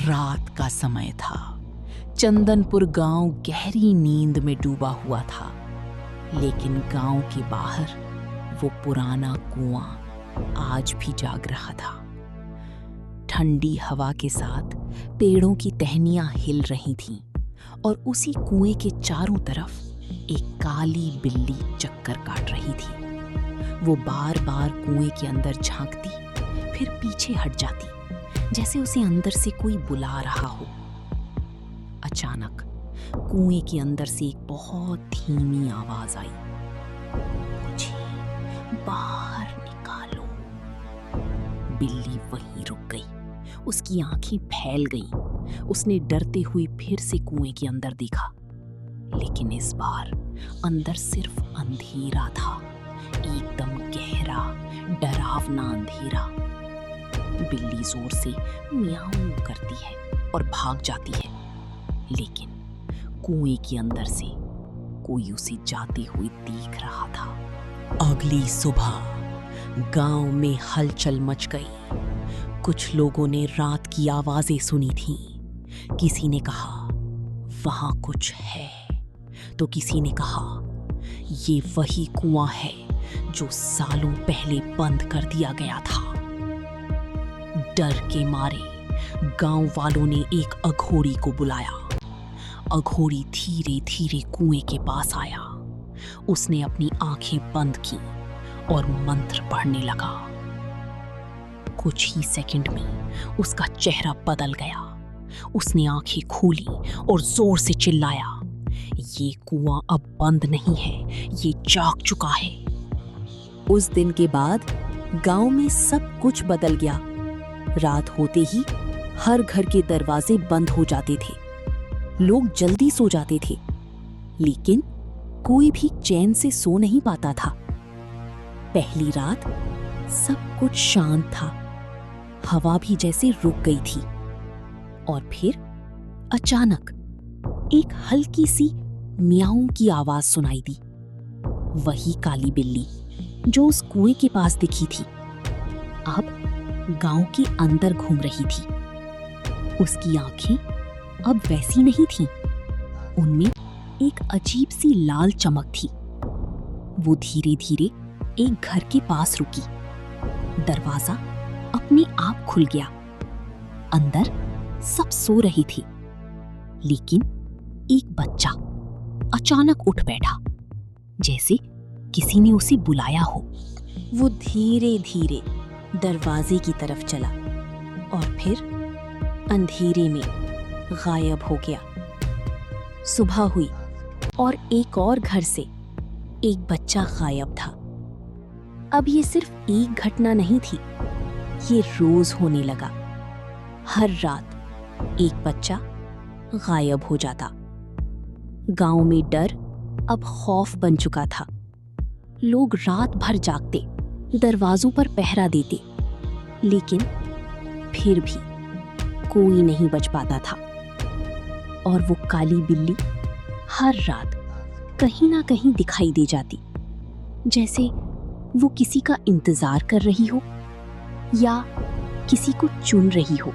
रात का समय था। चंदनपुर गांव गहरी नींद में डूबा हुआ था, लेकिन गांव के बाहर वो पुराना कुआं आज भी जाग रहा था। ठंडी हवा के साथ पेड़ों की टहनियां हिल रही थीं और उसी कुएं के चारों तरफ एक काली बिल्ली चक्कर काट रही थी। वो बार बार कुएं के अंदर झांकती, फिर पीछे हट जाती, जैसे उसे अंदर से कोई बुला रहा हो। अचानक कुएं के अंदर से एक बहुत धीमी आवाज आई, मुझे बाहर निकालो। बिल्ली वहीं रुक गई, उसकी आंखें फैल गईं। उसने डरते हुए फिर से कुएं के अंदर देखा, लेकिन इस बार अंदर सिर्फ अंधेरा था, एकदम गहरा, डरावना अंधेरा। बिल्ली जोर से म्याऊं करती है और भाग जाती है, लेकिन कुएं के अंदर से कोई उसे जाते हुए देख रहा था। अगली सुबह गांव में हलचल मच गई। कुछ लोगों ने रात की आवाजें सुनी थीं। किसी ने कहा वहां कुछ है, तो किसी ने कहा ये वही कुआं है जो सालों पहले बंद कर दिया गया था। डर के मारे गांव वालों ने एक अघोरी को बुलाया। अघोरी धीरे धीरे कुएं के पास आया। उसने अपनी आंखें बंद की और मंत्र पढ़ने लगा। कुछ ही सेकंड में उसका चेहरा बदल गया। उसने आंखें खोली और जोर से चिल्लाया, ये कुआं अब बंद नहीं है, ये जाग चुका है। उस दिन के बाद गांव में सब कुछ बदल गया। रात होते ही हर घर के दरवाजे बंद हो जाते थे। लोग जल्दी सो जाते थे, लेकिन कोई भी चैन से सो नहीं पाता था। पहली रात सब कुछ शांत था, हवा भी जैसे रुक गई थी। और फिर अचानक एक हल्की सी म्याऊं की आवाज सुनाई दी। वही काली बिल्ली जो उस कुएं के पास दिखी थी, अब गांव के अंदर घूम रही थी। उसकी आंखें अब वैसी नहीं थीं, उनमें एक अजीब सी लाल चमक थी। वो धीरे धीरे एक घर के पास रुकी। दरवाजा अपने आप खुल गया। अंदर सब सो रही थी, लेकिन एक बच्चा अचानक उठ बैठा, जैसे किसी ने उसे बुलाया हो। वो धीरे धीरे दरवाजे की तरफ चला और फिर अंधेरे में गायब हो गया। सुबह हुई और एक और घर से एक बच्चा गायब था। अब ये सिर्फ एक घटना नहीं थी, ये रोज होने लगा। हर रात एक बच्चा गायब हो जाता। गांव में डर अब खौफ बन चुका था। लोग रात भर जागते, दरवाजों पर पहरा देते, लेकिन फिर भी कोई नहीं बच पाता था। और वो काली बिल्ली हर रात कहीं ना कहीं दिखाई दे जाती, जैसे वो किसी का इंतजार कर रही हो या किसी को चुन रही हो।